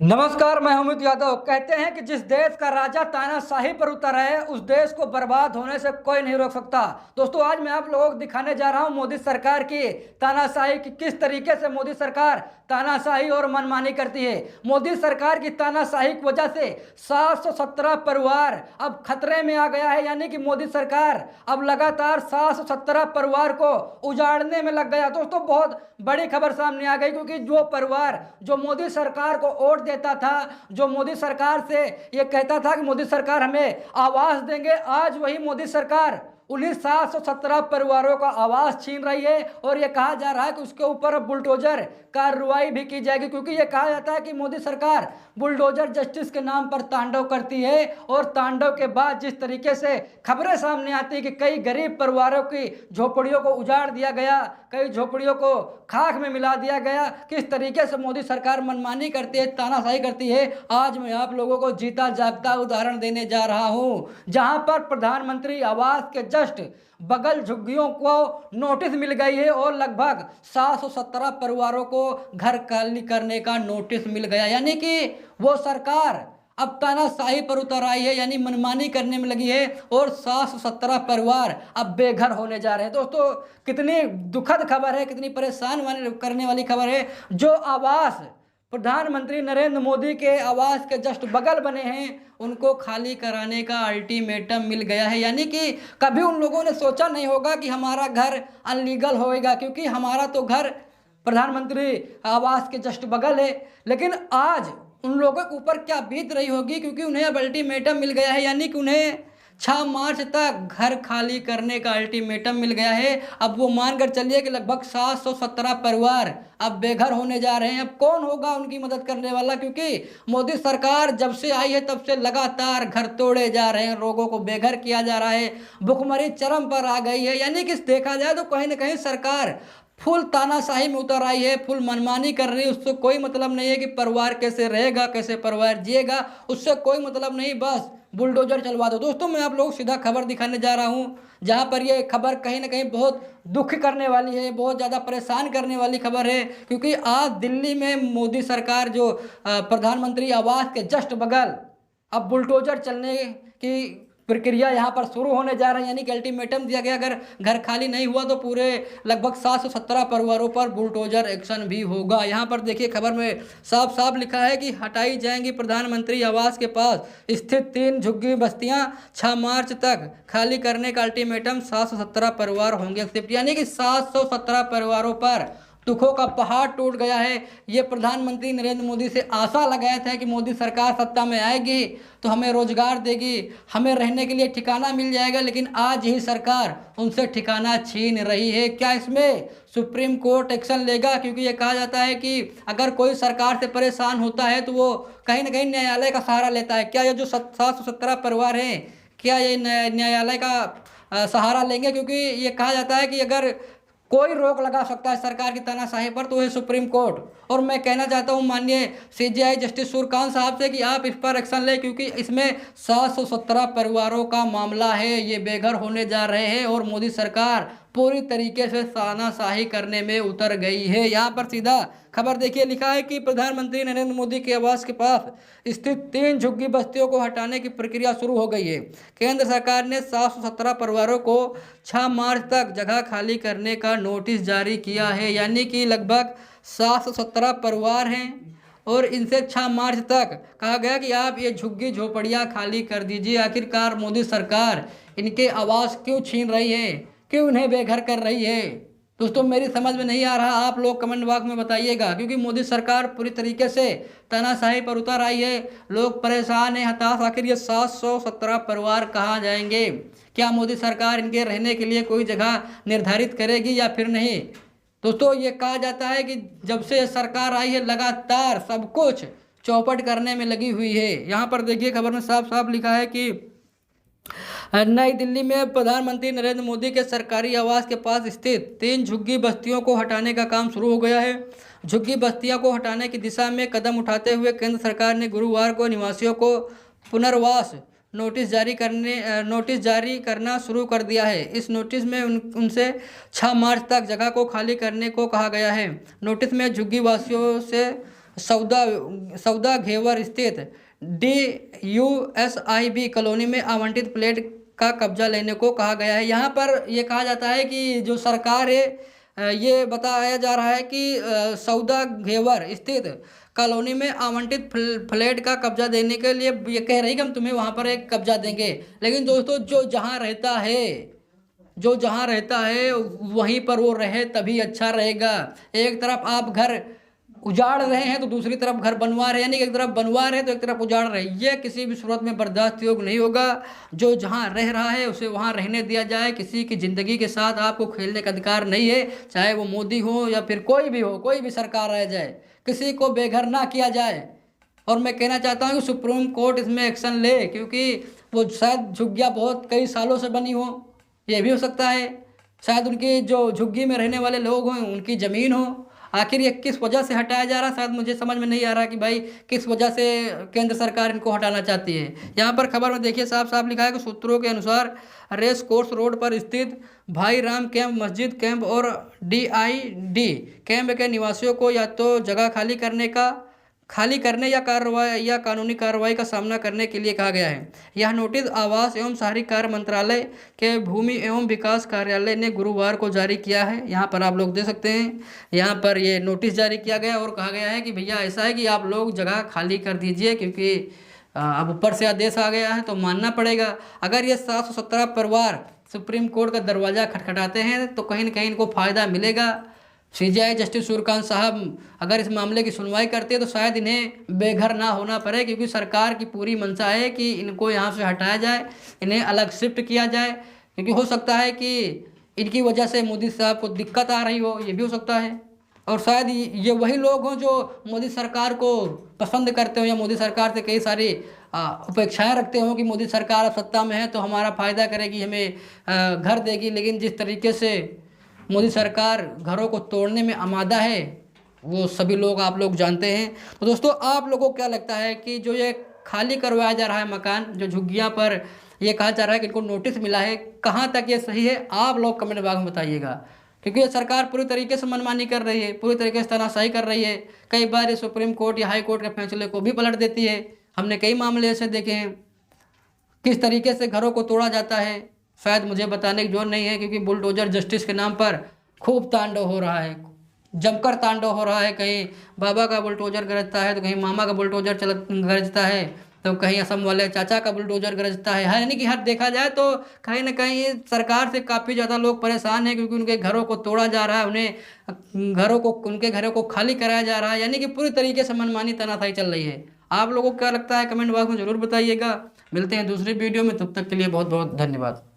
नमस्कार, मैं अमित यादव। कहते हैं कि जिस देश का राजा तानाशाही पर उतर है उस देश को बर्बाद होने से कोई नहीं रोक सकता। दोस्तों, आज मैं आप लोगों को दिखाने जा रहा हूं मोदी सरकार की तानाशाही की, किस तरीके से मोदी सरकार तानाशाही और मनमानी करती है। मोदी सरकार की तानाशाही की वजह से 717 परिवार अब खतरे में आ गया है। यानी कि मोदी सरकार अब लगातार 717 परिवार को उजाड़ने में लग गया। दोस्तों, बहुत बड़ी खबर सामने आ गई, क्योंकि जो परिवार जो मोदी सरकार को वोट देता था, जो मोदी सरकार से ये कहता था कि मोदी सरकार हमें आवास देंगे, आज वही मोदी सरकार उन्हीं 717 परिवारों का आवास छीन रही है। और ये कहा जा रहा है कि उसके ऊपर बुलडोजर कार्रवाई भी की जाएगी, क्योंकि ये कहा जाता है कि मोदी सरकार बुलडोजर जस्टिस के नाम पर तांडव करती है। और तांडव के बाद जिस तरीके से खबरें सामने आती है कि कई गरीब परिवारों की झोपड़ियों को उजाड़ दिया गया, कई झोपड़ियों को खाक में मिला दिया गया, किस तरीके से मोदी सरकार मनमानी करती है, तानाशाही करती है, आज मैं आप लोगों को जीता जागता उदाहरण देने जा रहा हूं। जहां पर प्रधानमंत्री आवास के जस्ट बगल झुग्गियों को नोटिस मिल गई है और लगभग 717 परिवारों को घर खाली करने का नोटिस मिल गया। यानी कि वो सरकार अब तानाशाही पर उतर आई है, यानी मनमानी करने में लगी है और 717 परिवार अब बेघर होने जा रहे हैं। दोस्तों, कितनी दुखद खबर है, कितनी परेशान करने वाली खबर है। जो आवास प्रधानमंत्री नरेंद्र मोदी के आवास के जस्ट बगल बने हैं, उनको खाली कराने का अल्टीमेटम मिल गया है। यानी कि कभी उन लोगों ने सोचा नहीं होगा कि हमारा घर अनलीगल होएगा, क्योंकि हमारा तो घर प्रधानमंत्री आवास के जस्ट बगल है। लेकिन आज उन लोगों के ऊपर क्या बीत रही होगी, क्योंकि उन्हें अब अल्टीमेटम मिल गया है। यानी कि उन्हें 6 मार्च तक घर खाली करने का अल्टीमेटम मिल गया है। अब वो मानकर चलिए कि लगभग 717 परिवार अब बेघर होने जा रहे हैं। अब कौन होगा उनकी मदद करने वाला, क्योंकि मोदी सरकार जब से आई है तब से लगातार घर तोड़े जा रहे हैं, लोगों को बेघर किया जा रहा है, भुखमरी चरम पर आ गई है। यानी कि देखा जाए तो कहीं ना कहीं सरकार फुल तानाशाही में उतर आई है, फुल मनमानी कर रही है। उससे कोई मतलब नहीं है कि परिवार कैसे रहेगा, कैसे परिवार जिएगा, उससे कोई मतलब नहीं, बस बुलडोजर चलवा दो। दोस्तों, मैं आप लोगों को सीधा खबर दिखाने जा रहा हूं, जहां पर ये खबर कहीं ना कहीं बहुत दुख करने वाली है, बहुत ज़्यादा परेशान करने वाली खबर है। क्योंकि आज दिल्ली में मोदी सरकार जो प्रधानमंत्री आवास के जस्ट बगल अब बुलडोजर चलने की प्रक्रिया यहाँ पर शुरू होने जा रही है। यानी कि अल्टीमेटम दिया गया, अगर घर खाली नहीं हुआ तो पूरे लगभग 717 परिवारों पर बुलडोजर एक्शन भी होगा। यहाँ पर देखिए, खबर में साफ साफ लिखा है कि हटाई जाएंगी प्रधानमंत्री आवास के पास स्थित 3 झुग्गी बस्तियाँ, 6 मार्च तक खाली करने का अल्टीमेटम, 717 परिवार होंगे एक्सेप्ट। यानी कि 717 परिवारों पर दुखों का पहाड़ टूट गया है। ये प्रधानमंत्री नरेंद्र मोदी से आशा लगाया था कि मोदी सरकार सत्ता में आएगी तो हमें रोजगार देगी, हमें रहने के लिए ठिकाना मिल जाएगा, लेकिन आज ही सरकार उनसे ठिकाना छीन रही है। क्या इसमें सुप्रीम कोर्ट एक्शन लेगा? क्योंकि ये कहा जाता है कि अगर कोई सरकार से परेशान होता है तो वो कहीं ना कहीं न्यायालय का सहारा लेता है। क्या ये जो 717 परिवार हैं, क्या ये न्यायालय का सहारा लेंगे? क्योंकि ये कहा जाता है कि अगर कोई रोक लगा सकता है सरकार की तानाशाही पर तो है सुप्रीम कोर्ट। और मैं कहना चाहता हूं माननीय सीजेआई जस्टिस सूर्यकांत साहब से कि आप इस पर एक्शन लें, क्योंकि इसमें 717 परिवारों का मामला है, ये बेघर होने जा रहे हैं और मोदी सरकार पूरी तरीके से तानाशाही करने में उतर गई है। यहाँ पर सीधा खबर देखिए, लिखा है कि प्रधानमंत्री नरेंद्र मोदी के आवास के पास स्थित 3 झुग्गी बस्तियों को हटाने की प्रक्रिया शुरू हो गई है। केंद्र सरकार ने 717 परिवारों को 6 मार्च तक जगह खाली करने का नोटिस जारी किया है। यानी कि लगभग 717 परिवार हैं और इनसे 6 मार्च तक कहा गया कि आप ये झुग्गी झोपड़ियाँ खाली कर दीजिए। आखिरकार मोदी सरकार इनके आवास क्यों छीन रही है, क्यों इन्हें बेघर कर रही है? दोस्तों, मेरी समझ में नहीं आ रहा, आप लोग कमेंट बॉक्स में बताइएगा। क्योंकि मोदी सरकार पूरी तरीके से तानाशाही पर उतर आई है, लोग परेशान हैं, हताश। आखिर ये 717 परिवार कहाँ जाएंगे? क्या मोदी सरकार इनके रहने के लिए कोई जगह निर्धारित करेगी या फिर नहीं? दोस्तों, ये कहा जाता है कि जब से सरकार आई है लगातार सब कुछ चौपट करने में लगी हुई है। यहाँ पर देखिए, खबर में साफ साफ लिखा है कि नई दिल्ली में प्रधानमंत्री नरेंद्र मोदी के सरकारी आवास के पास स्थित 3 झुग्गी बस्तियों को हटाने का काम शुरू हो गया है। झुग्गी बस्तियों को हटाने की दिशा में कदम उठाते हुए केंद्र सरकार ने गुरुवार को निवासियों को पुनर्वास नोटिस जारी करना शुरू कर दिया है। इस नोटिस में उनसे 6 मार्च तक जगह को खाली करने को कहा गया है। नोटिस में झुग्गी वासियों से सौदा सौदा घेवर स्थित DUSIB कॉलोनी में आवंटित प्लेट का कब्जा लेने को कहा गया है। यहाँ पर ये कहा जाता है कि जो सरकार है, ये बताया जा रहा है कि सौदा घेवर स्थित कॉलोनी में आवंटित फ्लैट का कब्जा देने के लिए ये कह रही कि हम तुम्हें वहाँ पर एक कब्जा देंगे। लेकिन दोस्तों, जो जहाँ रहता है वहीं पर वो रहे तभी अच्छा रहेगा। एक तरफ आप घर उजाड़ रहे हैं तो दूसरी तरफ घर बनवा रहे हैं, यानी कि एक तरफ बनवा रहे हैं तो एक तरफ उजाड़ रहे हैं। ये किसी भी सूरत में बर्दाश्त योग्य नहीं होगा। जो जहाँ रह रहा है उसे वहाँ रहने दिया जाए। किसी की ज़िंदगी के साथ आपको खेलने का अधिकार नहीं है, चाहे वो मोदी हो या फिर कोई भी हो, कोई भी सरकार रह जाए, किसी को बेघर ना किया जाए। और मैं कहना चाहता हूँ कि सुप्रीम कोर्ट इसमें एक्शन ले, क्योंकि वो शायद झुग्गियाँ बहुत कई सालों से बनी हो, ये भी हो सकता है। शायद उनकी जो झुग्गी में रहने वाले लोग हों उनकी ज़मीन हो। आखिर ये किस वजह से हटाया जा रहा है, शायद मुझे समझ में नहीं आ रहा कि भाई किस वजह से केंद्र सरकार इनको हटाना चाहती है। यहाँ पर खबर में देखिए साफ साफ लिखा है कि सूत्रों के अनुसार रेस कोर्स रोड पर स्थित भाई राम कैंप, मस्जिद कैंप और DID कैंप के निवासियों को या तो जगह खाली करने या कानूनी कार्रवाई का सामना करने के लिए कहा गया है। यह नोटिस आवास एवं शहरी कार्य मंत्रालय के भूमि एवं विकास कार्यालय ने गुरुवार को जारी किया है। यहाँ पर आप लोग देख सकते हैं, यहाँ पर ये नोटिस जारी किया गया और कहा गया है कि भैया ऐसा है कि आप लोग जगह खाली कर दीजिए, क्योंकि अब ऊपर से आदेश आ गया है तो मानना पड़ेगा। अगर ये 717 परिवार सुप्रीम कोर्ट का दरवाज़ा खटखटाते हैं तो कहीं ना कहीं इनको फ़ायदा मिलेगा। CJI जस्टिस सूर्यकांत साहब अगर इस मामले की सुनवाई करते हैं तो शायद इन्हें बेघर ना होना पड़े, क्योंकि सरकार की पूरी मंशा है कि इनको यहाँ से हटाया जाए, इन्हें अलग शिफ्ट किया जाए। क्योंकि हो सकता है कि इनकी वजह से मोदी साहब को दिक्कत आ रही हो, ये भी हो सकता है। और शायद ये वही लोग हों जो मोदी सरकार को पसंद करते हो या मोदी सरकार से कई सारी अपेक्षाएं रखते हो कि मोदी सरकार अब सत्ता में है तो हमारा फ़ायदा करेगी, हमें घर देगी। लेकिन जिस तरीके से मोदी सरकार घरों को तोड़ने में आमादा है वो सभी लोग आप लोग जानते हैं। तो दोस्तों, आप लोगों को क्या लगता है कि जो ये खाली करवाया जा रहा है मकान, जो झुग्गियाँ पर ये कहा जा रहा है कि इनको नोटिस मिला है, कहाँ तक ये सही है, आप लोग कमेंट बॉक्स में बताइएगा। क्योंकि ये सरकार पूरी तरीके से मनमानी कर रही है, पूरी तरीके से तानाशाही कर रही है। कई बार ये सुप्रीम कोर्ट या हाई कोर्ट के फैसले को भी पलट देती है। हमने कई मामले ऐसे देखे हैं किस तरीके से घरों को तोड़ा जाता है। शायद मुझे बताने की जरूरत नहीं है, क्योंकि बुलडोजर जस्टिस के नाम पर खूब तांडव हो रहा है, जमकर तांडव हो रहा है। कहीं बाबा का बुलडोजर गरजता है तो कहीं मामा का बुलडोजर गरजता है, तो कहीं असम वाले चाचा का बुलडोजर गरजता है। यानी कि हर देखा जाए तो कहीं ना कहीं सरकार से काफ़ी ज़्यादा लोग परेशान हैं, क्योंकि उनके घरों को तोड़ा जा रहा है, उनके घरों को खाली कराया जा रहा है। यानी कि पूरी तरीके से मनमानी तानाशाही चल रही है। आप लोगों को क्या लगता है कमेंट बॉक्स में ज़रूर बताइएगा। मिलते हैं दूसरी वीडियो में, तब तक के लिए बहुत बहुत धन्यवाद।